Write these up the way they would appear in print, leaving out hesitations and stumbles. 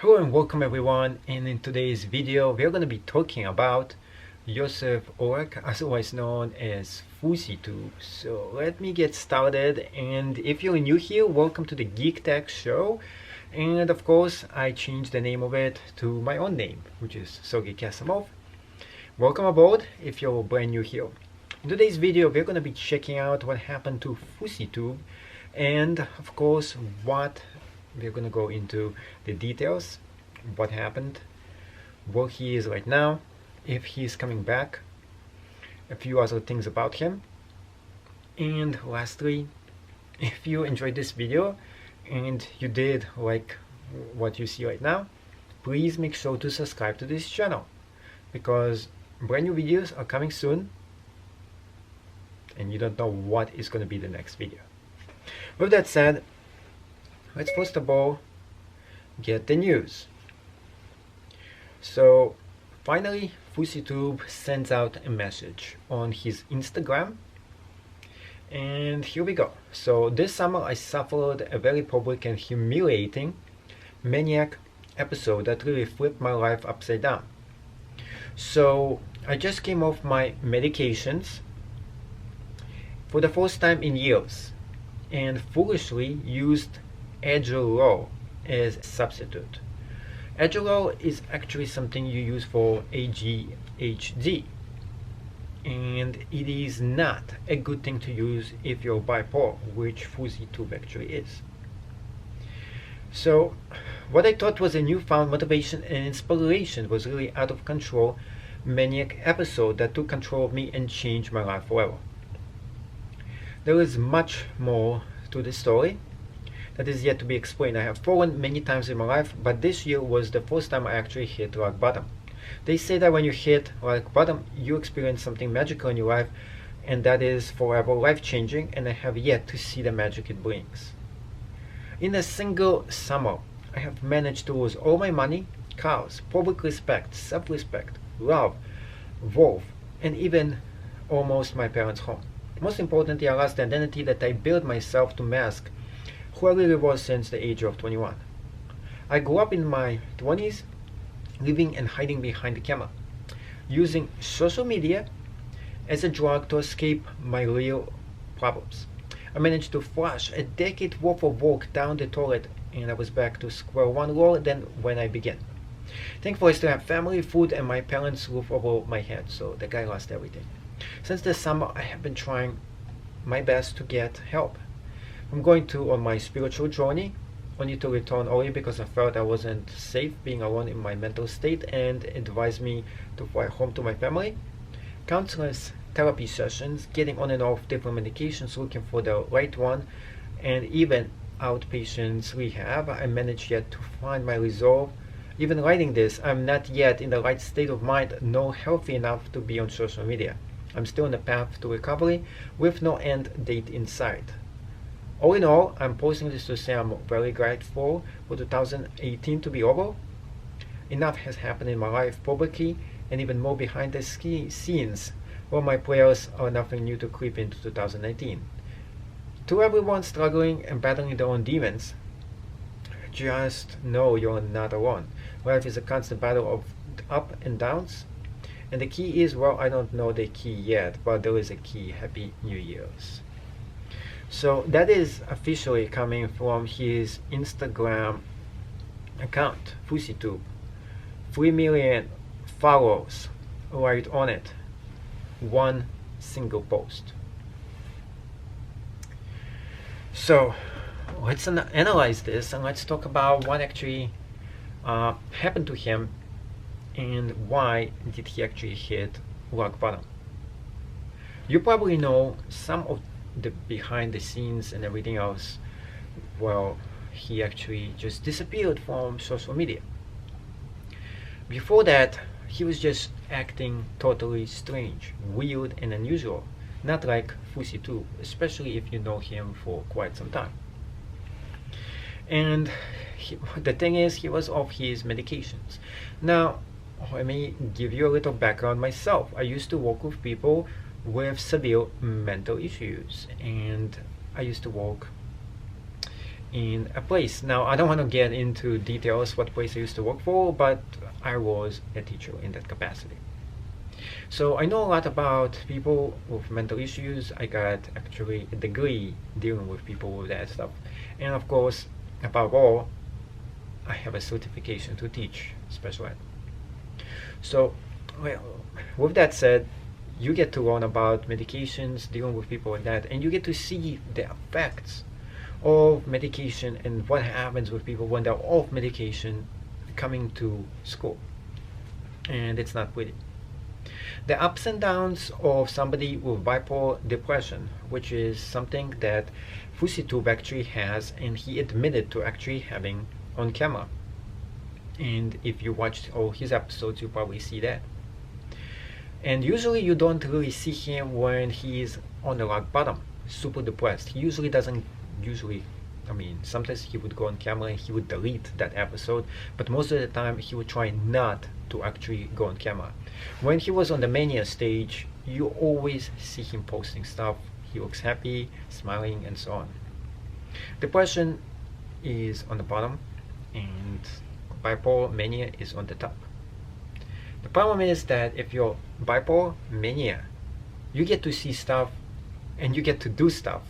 Hello and welcome everyone, and in today's video we're going to be talking about Joseph Orek, otherwise known as Fussytube. So let me get started, and if you're new here, welcome to the Geek Tech Show. And of course I changed the name of it to my own name, which is Sergey Kasimov. Welcome aboard if you're brand new here. In today's video we're going to be checking out what happened to Fussytube, and of course we're going to go into the details, what happened, where he is right now, if he's coming back, a few other things about him. And lastly, if you enjoyed this video and you did like what you see right now, please make sure to subscribe to this channel, because brand new videos are coming soon and you don't know what is going to be the next video. With that said, let's first of all get the news. So finally Fussytube sends out a message on his Instagram, and here we go. So this summer I suffered a very public and humiliating maniac episode that really flipped my life upside down. So I just came off my medications for the first time in years and foolishly used Adderall as a substitute. Adderall is actually something you use for ADHD, and it is not a good thing to use if you're bipolar, which Fussytube actually is. So what I thought was a newfound motivation and inspiration was really out of control maniac episode that took control of me and changed my life forever. There is much more to the story that is yet to be explained. I have fallen many times in my life, but this year was the first time I actually hit rock bottom. They say that when you hit rock bottom, you experience something magical in your life, and that is forever life-changing, and I have yet to see the magic it brings. In a single summer, I have managed to lose all my money, cars, public respect, self-respect, love, worth, and even almost my parents' home. Most importantly, I lost the identity that I built myself to mask who I really was since the age of 21. I grew up in my 20s living and hiding behind the camera, using social media as a drug to escape my real problems. I managed to flush a decade worth of work down the toilet, and I was back to square one lower than when I began. Thankfully I still have family, food, and my parents' roof over my head, so the guy lost everything. Since the summer I have been trying my best to get help. I'm going on my spiritual journey, only to return early because I felt I wasn't safe being alone in my mental state, and advised me to fly home to my family. Countless therapy sessions, getting on and off different medications, looking for the right one, and even outpatient rehab. I managed yet to find my resolve. Even writing this, I'm not yet in the right state of mind nor healthy enough to be on social media. I'm still on the path to recovery with no end date in sight. All in all, I'm posting this to say I'm very grateful for 2018 to be over. Enough has happened in my life publicly, and even more behind the scenes, where my prayers are nothing new to creep into 2019. To everyone struggling and battling their own demons, just know you're not alone. Life is a constant battle of up and downs, and the key is, well, I don't know the key yet, but there is a key. Happy New Year's. So that is officially coming from his Instagram account, Fussytube. 3 million followers right on it. One single post. So let's analyze this, and let's talk about what actually happened to him and why did he actually hit rock bottom. You probably know some of the behind the scenes and everything else. Well, he actually just disappeared from social media. Before that, he was just acting totally strange, weird, and unusual, not like Fussytube, especially if you know him for quite some time. And the thing is, he was off his medications. Now, let me give you a little background myself. I used to work with people with severe mental issues, and I used to work in a place. Now, I don't want to get into details what place I used to work for, but I was a teacher in that capacity. So I know a lot about people with mental issues. I got actually a degree dealing with people with that stuff. And of course, above all, I have a certification to teach special ed. So, well, with that said, you get to learn about medications, dealing with people like that, and you get to see the effects of medication and what happens with people when they're off medication coming to school. And it's not pretty. The ups and downs of somebody with bipolar depression, which is something that Fussytube actually has, and he admitted to actually having on camera. And if you watched all his episodes, you probably see that. And usually you don't really see him when he's on the rock bottom, super depressed. He usually doesn't, sometimes he would go on camera and he would delete that episode, but most of the time he would try not to actually go on camera. When he was on the mania stage, you always see him posting stuff. He looks happy, smiling, and so on. Depression is on the bottom, and bipolar mania is on the top. The problem is that if you're bipolar mania, you get to see stuff and you get to do stuff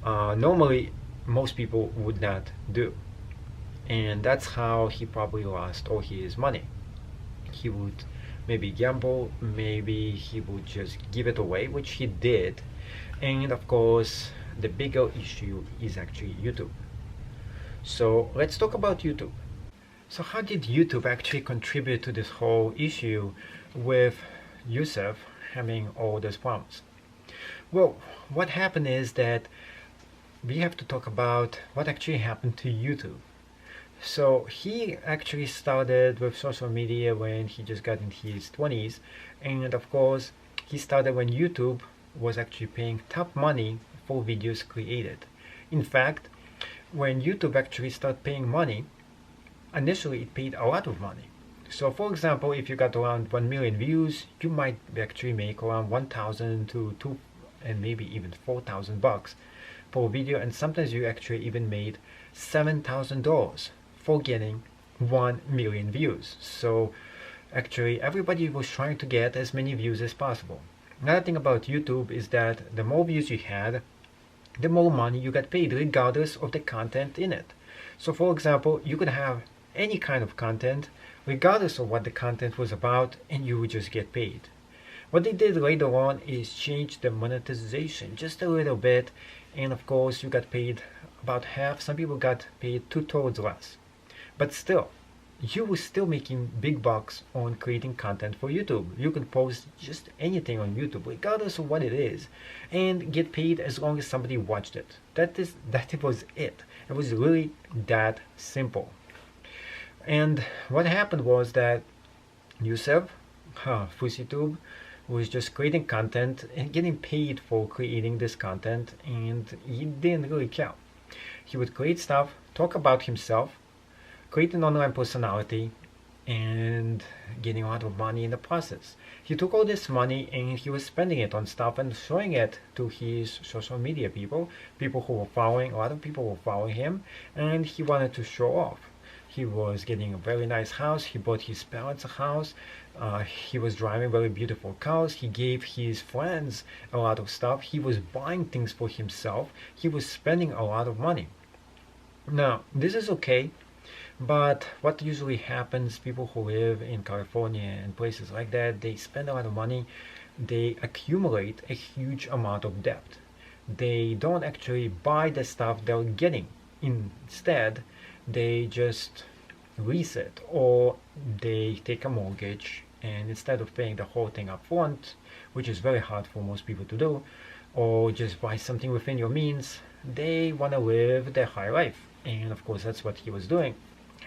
normally most people would not do. And that's how he probably lost all his money. He would maybe gamble, maybe he would just give it away, which he did. And of course, the bigger issue is actually YouTube. So let's talk about YouTube. So how did YouTube actually contribute to this whole issue with Yusuf having all those problems? Well, what happened is that we have to talk about what actually happened to YouTube. So he actually started with social media when he just got in his 20s, and of course he started when YouTube was actually paying top money for videos created. In fact, when YouTube actually started paying money, initially it paid a lot of money. So for example, if you got around 1 million views, you might actually make around 1,000 to 2 and maybe even $4,000 for a video, and sometimes you actually even made $7,000 for getting 1 million views. So actually everybody was trying to get as many views as possible. Another thing about YouTube is that the more views you had, the more money you got paid regardless of the content in it. So for example, you could have any kind of content regardless of what the content was about, and you would just get paid. What they did later on is change the monetization just a little bit, and of course you got paid about half. Some people got paid 2/3 less, but still you were still making big bucks on creating content for YouTube. You could post just anything on YouTube regardless of what it is and get paid as long as somebody watched it. That was it. It was really that simple. And what happened was that Yusuf, Fussytube, was just creating content and getting paid for creating this content, and he didn't really care. He would create stuff, talk about himself, create an online personality, and getting a lot of money in the process. He took all this money and he was spending it on stuff and showing it to his social media people who were following, a lot of people were following him, and he wanted to show off. He was getting a very nice house. He bought his parents a house. He was driving very beautiful cars. He gave his friends a lot of stuff. He was buying things for himself. He was spending a lot of money. Now, this is okay, but what usually happens, people who live in California and places like that, they spend a lot of money. They accumulate a huge amount of debt. They don't actually buy the stuff they're getting. Instead, they just lease it, or they take a mortgage, and instead of paying the whole thing up front, which is very hard for most people to do, or just buy something within your means, they want to live their high life. And of course that's what he was doing,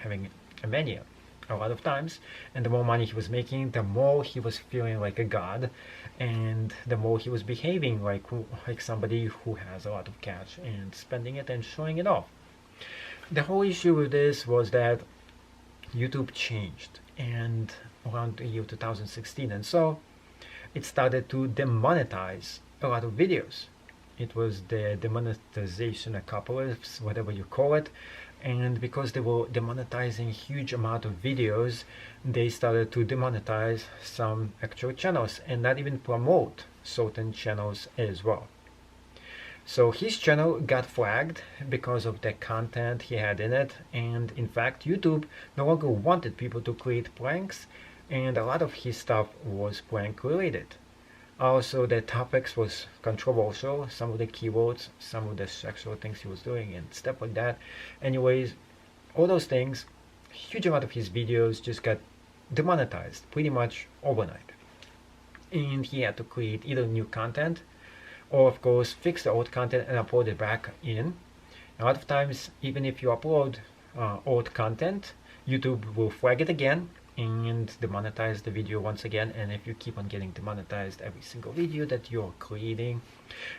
having a mania a lot of times. And the more money he was making, the more he was feeling like a god, and the more he was behaving like somebody who has a lot of cash and spending it and showing it off. The whole issue with this was that YouTube changed, and around the year 2016 and so, it started to demonetize a lot of videos. It was the demonetization apocalypse, whatever you call it. And because they were demonetizing huge amount of videos, they started to demonetize some actual channels and not even promote certain channels as well. So his channel got flagged because of the content he had in it, and in fact YouTube no longer wanted people to create pranks, and a lot of his stuff was prank related. Also, the topics was controversial, some of the keywords, some of the sexual things he was doing and stuff like that. Anyways, all those things, huge amount of his videos just got demonetized pretty much overnight. And he had to create either new content or of course fix the old content and upload it back in. A lot of times, even if you upload old content, YouTube will flag it again and demonetize the video once again. And if you keep on getting demonetized every single video that you're creating,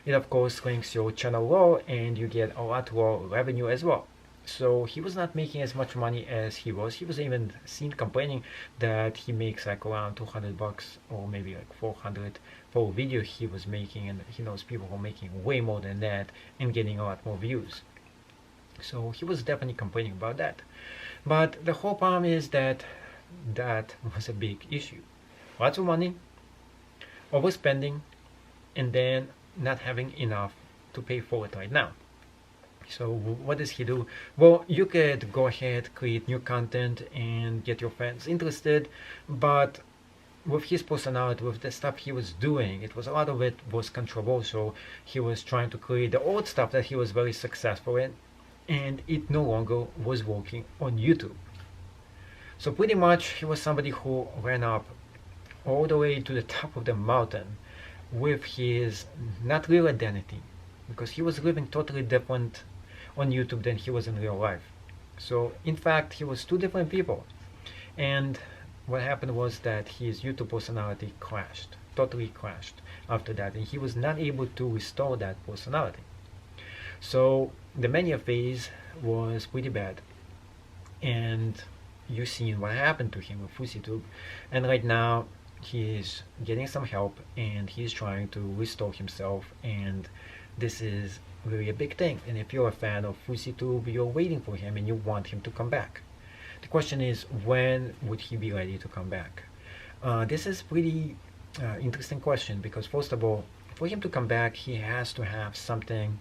it of course ranks your channel low and you get a lot lower revenue as well. So he was not making as much money as he was. He was even seen complaining that he makes like around $200 or maybe like 400 for a video he was making, and he knows people who are making way more than that and getting a lot more views. So he was definitely complaining about that. But the whole problem is that that was a big issue. Lots of money, overspending, and then not having enough to pay for it right now. So what does he do? Well, you could go ahead, create new content and get your fans interested, but with his personality, with the stuff he was doing, it was a lot of it was controversial. He was trying to create the old stuff that he was very successful in, and it no longer was working on YouTube. So pretty much he was somebody who ran up all the way to the top of the mountain with his not real identity, because he was living totally different on YouTube than he was in real life. So in fact he was two different people, and what happened was that his YouTube personality crashed, totally crashed after that, and he was not able to restore that personality. So the mania phase was pretty bad, and you've seen what happened to him with Fussytube, and right now he is getting some help and he's trying to restore himself, and this is really a big thing. And if you're a fan of Fussytube, you're waiting for him and you want him to come back. The question is, when would he be ready to come back? This is pretty interesting question, because first of all, for him to come back, he has to have something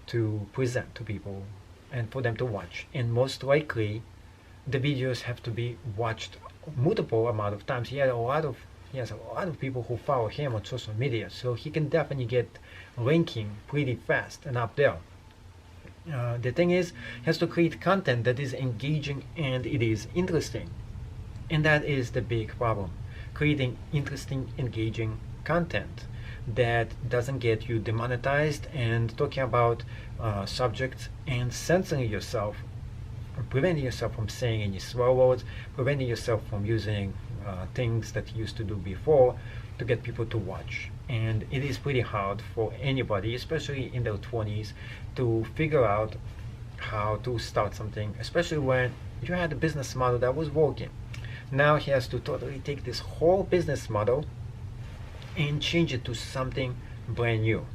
to present to people and for them to watch, and most likely the videos have to be watched multiple amount of times. He has a lot of people who follow him on social media, so he can definitely get ranking pretty fast and up there. The thing is, he has to create content that is engaging and it is interesting, and that is the big problem. Creating interesting, engaging content that doesn't get you demonetized and talking about subjects and censoring yourself, preventing yourself from saying any swear words, preventing yourself from using things that you used to do before, to get people to watch. And it is pretty hard for anybody, especially in their 20s, to figure out how to start something, especially when you had a business model that was working. Now he has to totally take this whole business model and change it to something brand new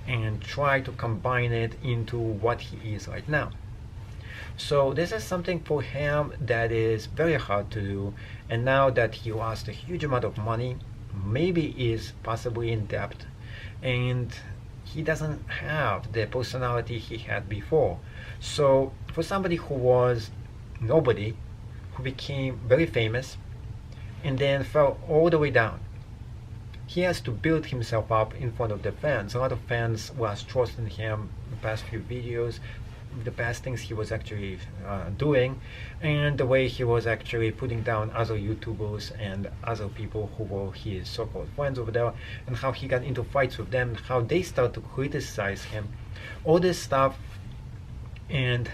and try to combine it into what he is right now. So this is something for him that is very hard to do, and now that he lost a huge amount of money, maybe is possibly in debt, and he doesn't have the personality he had before. So for somebody who was nobody, who became very famous and then fell all the way down, he has to build himself up in front of the fans. A lot of fans lost trust in him the past few videos, the past things he was actually doing, and the way he was actually putting down other YouTubers and other people who were his so-called friends over there, and how he got into fights with them, how they started to criticize him, all this stuff, and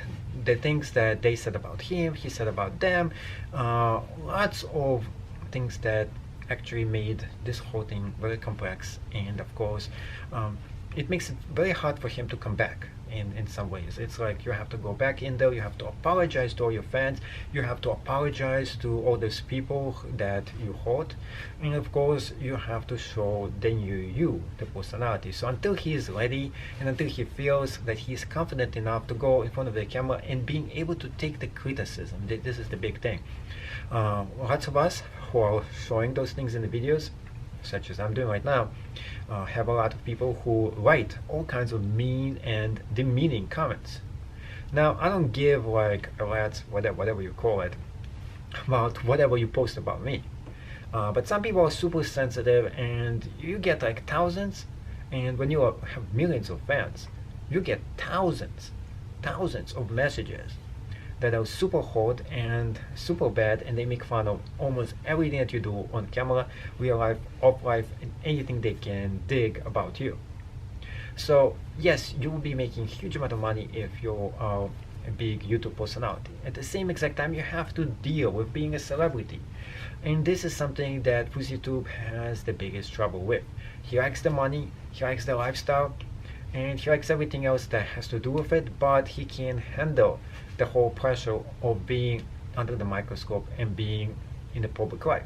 the things that they said about him, he said about them, lots of things that actually made this whole thing very complex. And of course it makes it very hard for him to come back. in some ways. It's like you have to go back in there, you have to apologize to all your fans, you have to apologize to all those people that you hurt, and of course you have to show the new you, the personality. So until he is ready and until he feels that he is confident enough to go in front of the camera and being able to take the criticism, this is the big thing. Lots of us who are showing those things in the videos, such as I'm doing right now, have a lot of people who write all kinds of mean and demeaning comments. Now, I don't give like a rat's whatever you call it about whatever you post about me, but some people are super sensitive, and you get like thousands, and when you have millions of fans, you get thousands of messages that are super hot and super bad, and they make fun of almost everything that you do on camera, real life, off life, and anything they can dig about you. So yes, you will be making huge amount of money if you're a big YouTube personality. At the same exact time, you have to deal with being a celebrity, and this is something that Fussytube has the biggest trouble with. He likes the money, he likes the lifestyle, and he likes everything else that has to do with it, but he can't handle the whole pressure of being under the microscope and being in the public life.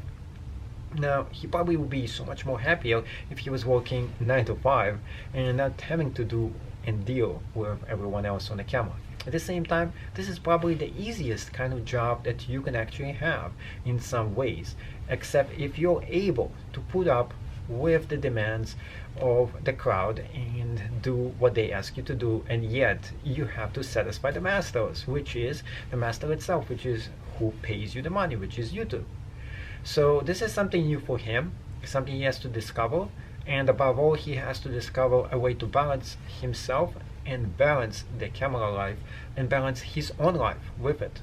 Now, he probably would be so much more happier if he was working 9 to 5 and not having to do and deal with everyone else on the camera. At the same time, this is probably the easiest kind of job that you can actually have in some ways, except if you're able to put up with the demands of the crowd and do what they ask you to do, and yet you have to satisfy the masters, which is the master itself, which is who pays you the money, which is YouTube. So this is something new for him, something he has to discover, and above all, he has to discover a way to balance himself and balance the camera life and balance his own life with it.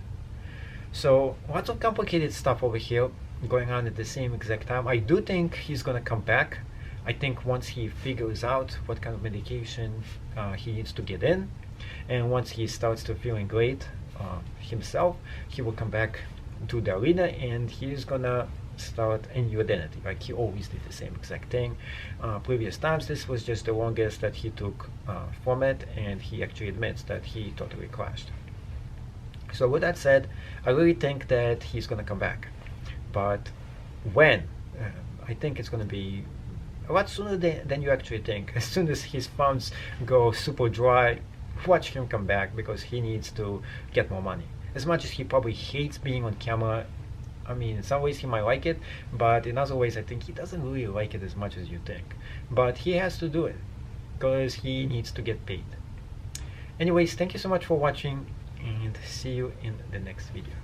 So lots of complicated stuff over here going on at the same exact time. I do think he's gonna come back. I think once he figures out what kind of medication he needs to get in, and once he starts to feeling great himself, he will come back to the arena and he's gonna start a new identity. Like he always did the same exact thing. Previous times, this was just the longest that he took from it, and he actually admits that he totally crashed. So with that said, I really think that he's gonna come back. But when? I think it's going to be a lot sooner than you actually think. As soon as his funds go super dry, watch him come back, because he needs to get more money. As much as he probably hates being on camera, I mean, in some ways he might like it, but in other ways I think he doesn't really like it as much as you think. But he has to do it, because he needs to get paid. Anyways, thank you so much for watching, and see you in the next video.